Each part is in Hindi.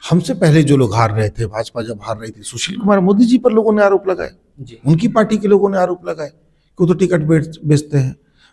हमसे पहले जो लोग हार रहे थे, भाजपा जब हार रही थी, सुशील कुमार मोदी जी पर लोगों ने आरोप लगाए, उनकी पार्टी के लोगों ने आरोप लगाए कि वो तो टिकट बेचते हैं।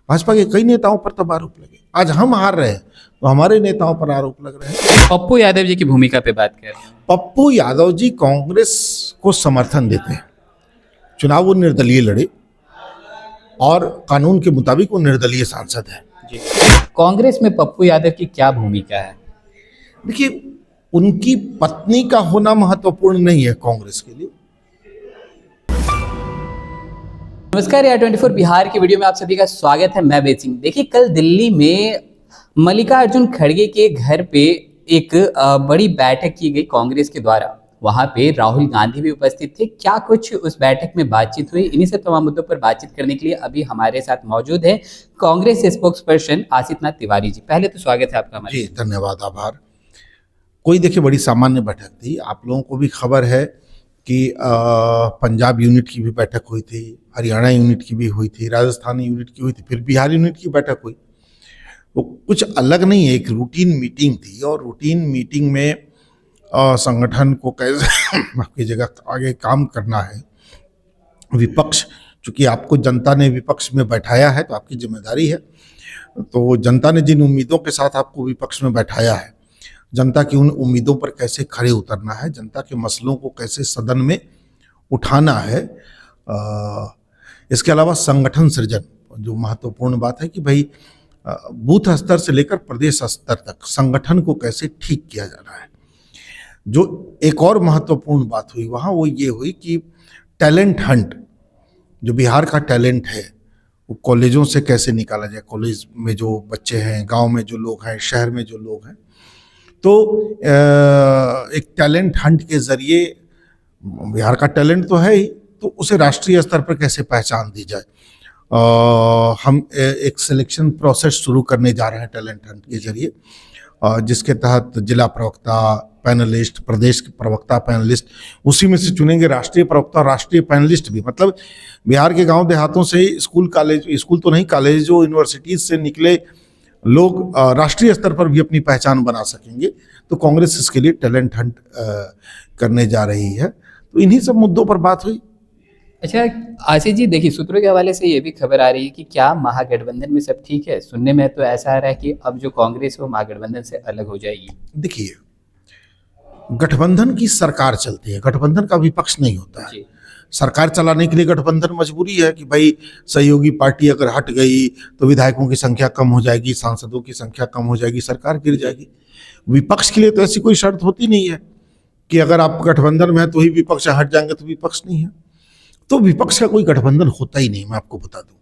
भाजपा के कई नेताओं पर तब आरोप लगे। आज हम हार रहे हैं तो हमारे नेताओं पर आरोप लग रहे हैं। पप्पू यादव जी की भूमिका पे बात कर रहे हैं। पप्पू यादव जी कांग्रेस को समर्थन देते हैं। चुनाव वो निर्दलीय लड़े और कानून के मुताबिक वो निर्दलीय सांसद है। कांग्रेस में पप्पू यादव की क्या भूमिका है? देखिए, उनकी पत्नी का होना महत्वपूर्ण नहीं है कांग्रेस के लिए। नमस्कार, या 24 बिहार की वीडियो में आप सभी का स्वागत है। मैं वेद सिंह। देखिए, कल दिल्ली में मल्लिकार्जुन खड़गे के घर पे एक बड़ी बैठक की गई कांग्रेस के द्वारा। वहां पे राहुल गांधी भी उपस्थित थे। क्या कुछ उस बैठक में बातचीत हुई, इन्हीं सब तमाम मुद्दों पर बातचीत करने के लिए अभी हमारे साथ मौजूद है कांग्रेस स्पोक्स पर्सन आसित नाथ तिवारी जी। पहले तो स्वागत है आपका हमारे। जी धन्यवाद, आभार। कोई देखिए बड़ी सामान्य बैठक थी। आप लोगों को भी खबर है कि पंजाब यूनिट की भी बैठक हुई थी, हरियाणा यूनिट की भी हुई थी, राजस्थान यूनिट की हुई थी, फिर बिहार यूनिट की बैठक हुई। वो कुछ अलग नहीं है, एक रूटीन मीटिंग थी। और रूटीन मीटिंग में संगठन को कैसे आपकी जगह आगे काम करना है। विपक्ष, चूंकि आपको जनता ने विपक्ष में बैठाया है तो आपकी जिम्मेदारी है। तो जनता ने जिन उम्मीदों के साथ आपको विपक्ष में बैठाया है, जनता की उन उम्मीदों पर कैसे खड़े उतरना है, जनता के मसलों को कैसे सदन में उठाना है। इसके अलावा संगठन सृजन, जो महत्वपूर्ण बात है कि भाई बूथ स्तर से लेकर प्रदेश स्तर तक संगठन को कैसे ठीक किया जाना है। जो एक और महत्वपूर्ण बात हुई वहाँ, वो ये हुई कि टैलेंट हंट, जो बिहार का टैलेंट है वो कॉलेजों से कैसे निकाला जाए। कॉलेज में जो बच्चे हैं, गांव में जो लोग हैं, शहर में जो लोग हैं, तो एक टैलेंट हंट के जरिए बिहार का टैलेंट तो है ही, तो उसे राष्ट्रीय स्तर पर कैसे पहचान दी जाए। हम एक सिलेक्शन प्रोसेस शुरू करने जा रहे हैं टैलेंट हंट के जरिए, जिसके तहत जिला प्रवक्ता, पैनलिस्ट, प्रदेश के प्रवक्ता, पैनलिस्ट, उसी में से चुनेंगे राष्ट्रीय प्रवक्ता और राष्ट्रीय पैनलिस्ट भी। मतलब बिहार के गांव देहातों से स्कूल तो नहीं, कॉलेजों, यूनिवर्सिटीज से निकले लोग राष्ट्रीय स्तर पर भी अपनी पहचान बना सकेंगे। तो कांग्रेस इसके लिए टैलेंट हंट करने जा रही है। तो इन्हीं सब मुद्दों पर बात हुई। अच्छा आशीष जी, देखिए सूत्रों के हवाले से ये भी खबर आ रही है कि क्या महागठबंधन में सब ठीक है? सुनने में तो ऐसा आ रहा है कि अब जो कांग्रेस है वो महागठबंधन से अलग हो जाएगी। देखिए, गठबंधन की सरकार चलती है, गठबंधन का विपक्ष नहीं होता है। सरकार चलाने के लिए गठबंधन मजबूरी है कि भाई सहयोगी पार्टी अगर हट गई तो विधायकों की संख्या कम हो जाएगी, सांसदों की संख्या कम हो जाएगी, सरकार गिर जाएगी। विपक्ष के लिए तो ऐसी कोई शर्त होती नहीं है कि अगर आप गठबंधन में है तो ही विपक्ष हट जाएंगे तो विपक्ष नहीं है। तो विपक्ष का कोई गठबंधन होता ही नहीं। मैं आपको बता दूं,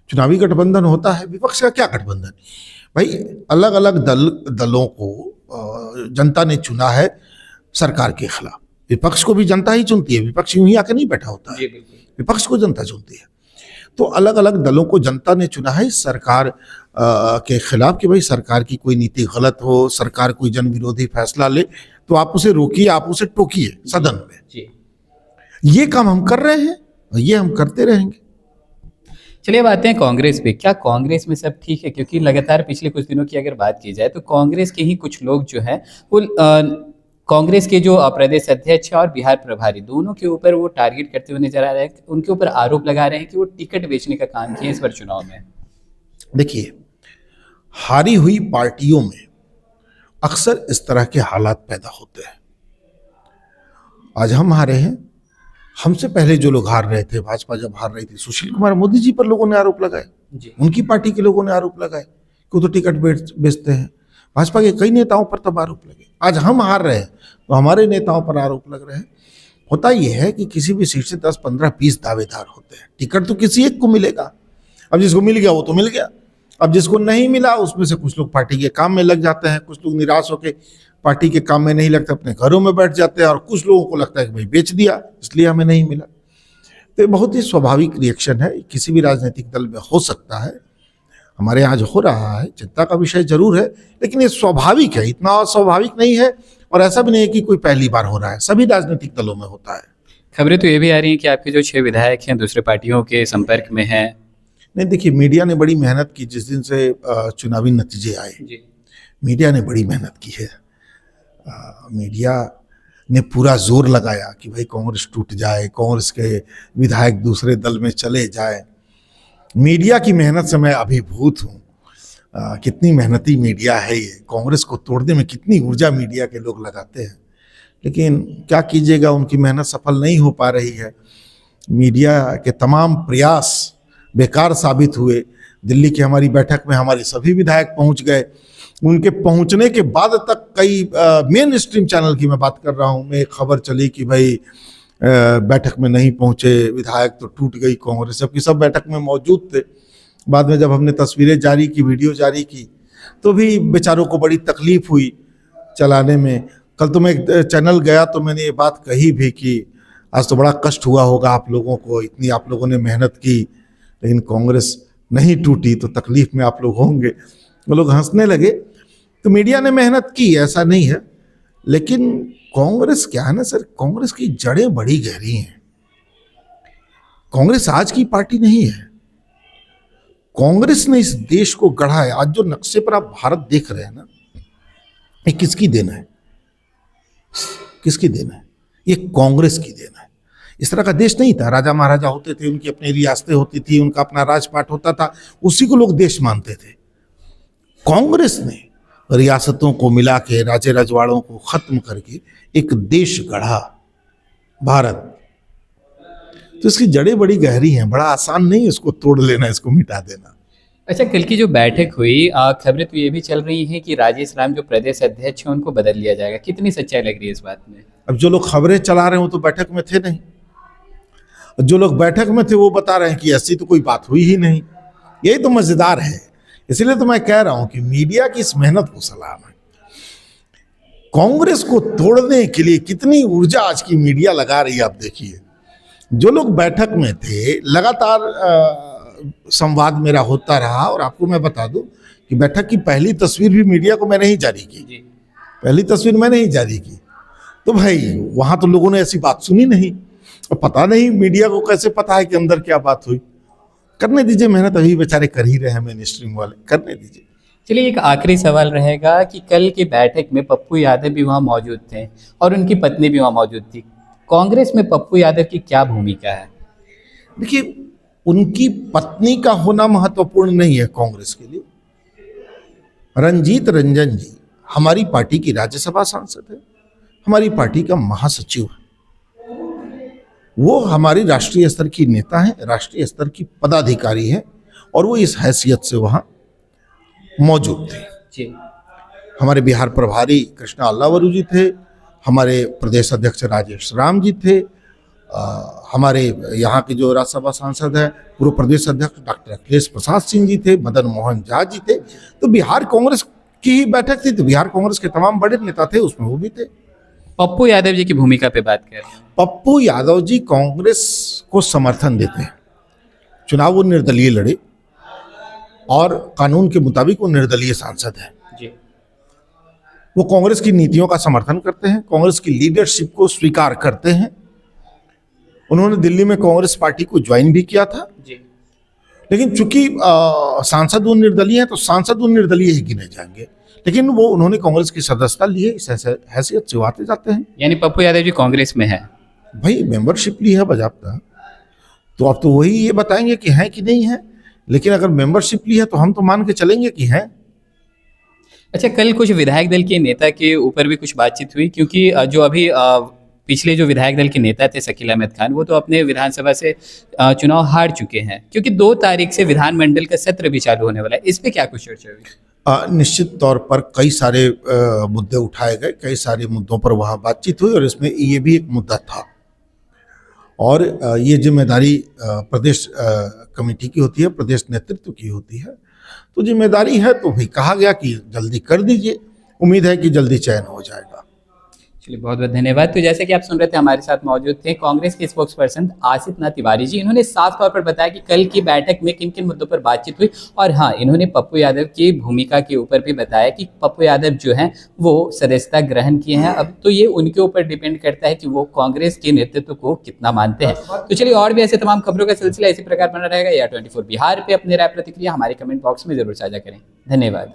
चुनावी गठबंधन होता है, विपक्ष का क्या गठबंधन। भाई अलग अलग दलों को जनता ने चुना है सरकार के खिलाफ। विपक्ष को भी जनता ही चुनती है, विपक्ष यूं ही आके नहीं बैठा होता है, विपक्ष को जनता चुनती है। तो अलग अलग दलों को जनता ने चुना है सरकार के खिलाफ कि भाई सरकार की कोई नीति गलत हो, सरकार कोई जन विरोधी फैसला ले तो आप उसे रोकिए, आप उसे टोकिए सदन में। ये काम हम कर रहे हैं और ये हम करते रहेंगे। चलिए अब आते हैं कांग्रेस पे। क्या कांग्रेस में सब ठीक है? क्योंकि लगातार पिछले कुछ दिनों की अगर बात की जाए तो कांग्रेस के ही कुछ लोग जो हैं वो कांग्रेस के जो प्रदेश अध्यक्ष और बिहार प्रभारी, दोनों के ऊपर वो टारगेट करते हुए नजर आ रहे हैं। उनके ऊपर आरोप लगा रहे हैं कि वो टिकट बेचने का काम किए इस बार चुनाव में। देखिए, हारी हुई पार्टियों में अक्सर इस तरह के हालात पैदा होते हैं। आज हम हारे हैं, हमसे पहले जो लोग हार रहे थे, भाजपा जब हार रही थी, सुशील कुमार मोदी जी पर लोगों ने आरोप लगाए, उनकी पार्टी के लोगों ने आरोप लगाए कि वो तो टिकट बेचते हैं। भाजपा के कई नेताओं पर तब आरोप लगे। आज हम हार रहे हैं तो हमारे नेताओं पर आरोप लग रहे हैं। होता यह है कि किसी भी सीट से 10, 15, 20 दावेदार होते हैं। टिकट तो किसी एक को मिलेगा। अब जिसको मिल गया वो तो मिल गया। अब जिसको नहीं मिला उसमें से कुछ लोग पार्टी के काम में लग जाते हैं, कुछ लोग निराश होकर पार्टी के काम में नहीं लगते, अपने घरों में बैठ जाते हैं, और कुछ लोगों को लगता है कि भाई बेच दिया इसलिए हमें नहीं मिला। तो ये बहुत ही स्वाभाविक रिएक्शन है, किसी भी राजनीतिक दल में हो सकता है। हमारे यहाँ जो हो रहा है चिंता का विषय जरूर है, लेकिन ये स्वाभाविक है, इतना स्वाभाविक नहीं है। और ऐसा भी नहीं है कि कोई पहली बार हो रहा है, सभी राजनीतिक दलों में होता है। खबरें तो ये भी आ रही हैं कि आपके जो 6 विधायक हैं दूसरे पार्टियों के संपर्क में हैं। नहीं, देखिए मीडिया ने बड़ी मेहनत की जिस दिन से चुनावी नतीजे आए। मीडिया ने बड़ी मेहनत की है। मीडिया ने पूरा जोर लगाया कि भाई कांग्रेस टूट जाए, कांग्रेस के विधायक दूसरे दल में चले जाए। मीडिया की मेहनत से मैं अभिभूत हूँ। कितनी मेहनती मीडिया है ये, कांग्रेस को तोड़ने में कितनी ऊर्जा मीडिया के लोग लगाते हैं, लेकिन क्या कीजिएगा, उनकी मेहनत सफल नहीं हो पा रही है। मीडिया के तमाम प्रयास बेकार साबित हुए। दिल्ली की हमारी बैठक में हमारे सभी विधायक पहुंच गए। उनके पहुंचने के बाद तक कई मेन स्ट्रीम चैनल की मैं बात कर रहा हूं, में खबर चली कि भाई बैठक में नहीं पहुंचे विधायक तो टूट गई कांग्रेस, जबकि सब बैठक में मौजूद थे। बाद में जब हमने तस्वीरें जारी की, वीडियो जारी की, तो भी बेचारों को बड़ी तकलीफ हुई चलाने में। कल तो मैं एक चैनल गया तो मैंने ये बात कही भी कि आज तो बड़ा कष्ट हुआ होगा आप लोगों को, इतनी आप लोगों ने मेहनत की, लेकिन कांग्रेस नहीं टूटी तो तकलीफ में आप लोग होंगे। वो लोग हंसने लगे। तो मीडिया ने मेहनत की, ऐसा नहीं है, लेकिन कांग्रेस क्या है ना सर, कांग्रेस की जड़ें बड़ी गहरी हैं। कांग्रेस आज की पार्टी नहीं है। कांग्रेस ने इस देश को गढ़ा है। आज जो नक्शे पर आप भारत देख रहे हैं ना, ये किसकी देन है? किसकी देन है? ये कांग्रेस की देन है। इस तरह का देश नहीं था। राजा महाराजा होते थे, उनकी अपनी रियासतें होती थी, उनका अपना राजपाट होता था, उसी को लोग देश मानते थे। कांग्रेस ने रियासतों को मिला के, राजे रजवाड़ों को खत्म करके एक देश गढ़ा, भारत। तो इसकी जड़ें बड़ी गहरी हैं, बड़ा आसान नहीं है इसको तोड़ लेना, इसको मिटा देना। अच्छा, कल की जो बैठक हुई, खबरें तो ये भी चल रही हैं कि राजेश राम जो प्रदेश अध्यक्ष हैं उनको बदल लिया जाएगा। कितनी सच्चाई लग रही है इस बात में? अब जो लोग खबरें चला रहे हैं वो तो बैठक में थे नहीं। जो लोग बैठक में थे वो बता रहे हैं कि ऐसी तो कोई बात हुई ही नहीं। यही तो मजेदार है। इसलिए तो मैं कह रहा हूं कि मीडिया की इस मेहनत को सलाम है। कांग्रेस को तोड़ने के लिए कितनी ऊर्जा आज की मीडिया लगा रही है, आप देखिए। जो लोग बैठक में थे, लगातार संवाद मेरा होता रहा, और आपको मैं बता दूं कि बैठक की पहली तस्वीर भी मीडिया को मैंने ही जारी की। पहली तस्वीर मैंने ही जारी की। तो भाई वहां तो लोगों ने ऐसी बात सुनी नहीं, और पता नहीं मीडिया को कैसे पता है कि अंदर क्या बात हुई। करने दीजिए मेहनत, अभी बेचारे कर ही रहे हैं मेन स्ट्रीम वाले, करने दीजिए। चलिए, एक आखिरी सवाल रहेगा कि कल की बैठक में पप्पू यादव भी वहाँ मौजूद थे और उनकी पत्नी भी वहाँ मौजूद थी। कांग्रेस में पप्पू यादव की क्या भूमिका है? देखिए, उनकी पत्नी का होना महत्वपूर्ण नहीं है कांग्रेस के लिए। रंजीत रंजन जी हमारी पार्टी की राज्यसभा सांसद है, हमारी पार्टी का महासचिव है। वो हमारी राष्ट्रीय स्तर की नेता है, राष्ट्रीय स्तर की पदाधिकारी है, और वो इस हैसियत से वहाँ मौजूद थे। जी। हमारे बिहार प्रभारी कृष्णा अल्लावरू जी थे, हमारे प्रदेश अध्यक्ष राजेश राम जी थे, हमारे यहाँ के जो राज्यसभा सांसद हैं पूर्व प्रदेश अध्यक्ष डॉक्टर अखिलेश प्रसाद सिंह जी थे, मदन मोहन झा जी थे। तो बिहार कांग्रेस की ही बैठक थी, तो बिहार कांग्रेस के तमाम बड़े नेता थे, उसमें वो भी थे। पप्पू यादव जी की भूमिका पे बात कर रहे हैं। पप्पू यादव जी कांग्रेस को समर्थन देते हैं। चुनाव वो निर्दलीय लड़े, और कानून के मुताबिक वो निर्दलीय सांसद है। जी। वो कांग्रेस की नीतियों का समर्थन करते हैं, कांग्रेस की लीडरशिप को स्वीकार करते हैं। उन्होंने दिल्ली में कांग्रेस पार्टी को ज्वाइन भी किया था। जी। लेकिन चूंकि सांसद वो निर्दलीय हैं, तो सांसद वो निर्दलीय ही गिने जाएंगे, लेकिन वो उन्होंने कांग्रेस की सदस्यता ली है, इस हैसियत से वो आते जाते हैं। यानी पप्पू यादव जी कांग्रेस में है? भाई मेंबरशिप ली है बाज़ाब्ता, तो अब तो वही ये बताएंगे कि हैं कि नहीं है। लेकिन अगर मेंबरशिप ली है तो हम तो मान के चलेंगे कि हैं। अच्छा, कल कुछ विधायक दल के नेता के ऊपर भी कुछ बातचीत हुई, क्योंकि जो अभी पिछले जो विधायक दल के नेता थे शकील अहमद खान, वो तो अपने विधानसभा से चुनाव हार चुके हैं, क्योंकि 2 तारीख से विधानमंडल का सत्र भी चालू होने वाला है। इस पे क्या कुछ चर्चा हुई? निश्चित तौर पर कई सारे मुद्दे उठाए गए, कई सारे मुद्दों पर वहाँ बातचीत हुई, और इसमें ये भी एक मुद्दा था। और ये जिम्मेदारी प्रदेश कमेटी की होती है, प्रदेश नेतृत्व की होती है। तो जिम्मेदारी है, तो भी कहा गया कि जल्दी कर दीजिए। उम्मीद है कि जल्दी चयन हो जाएगा। चलिए, बहुत बहुत धन्यवाद। तो जैसे कि आप सुन रहे थे, हमारे साथ मौजूद थे कांग्रेस के स्पोक्स पर्सन आसित नाथ तिवारी जी। इन्होंने साफ तौर पर बताया कि कल की बैठक में किन किन मुद्दों पर बातचीत हुई, और हाँ, इन्होंने पप्पू यादव की भूमिका के ऊपर भी बताया कि पप्पू यादव जो हैं वो सदस्यता ग्रहण किए हैं। अब तो ये उनके ऊपर डिपेंड करता है कि वो कांग्रेस के नेतृत्व को कितना मानते हैं। तो चलिए, और भी ऐसे तमाम खबरों का सिलसिला इसी प्रकार बना रहेगा। या 24 बिहार पे अपने राय प्रतिक्रिया हमारे कमेंट बॉक्स में जरूर साझा करें। धन्यवाद।